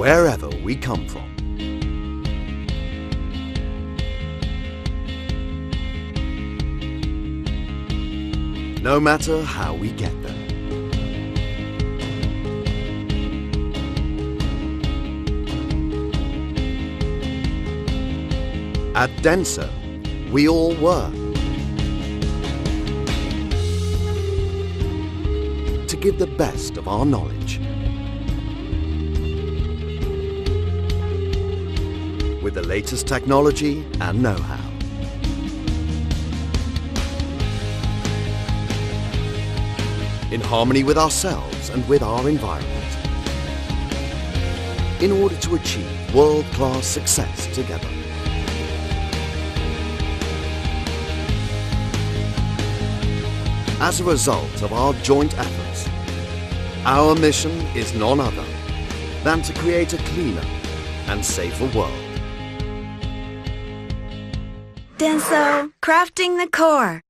wherever we come from. No matter how we get there. At Denso, we all work to give the best of our knowledge, with the latest technology and know-how. In harmony with ourselves and with our environment, in order to achieve world-class success together. As a result of our joint efforts, our mission is none other than to create a cleaner and safer world. Denso, crafting the core.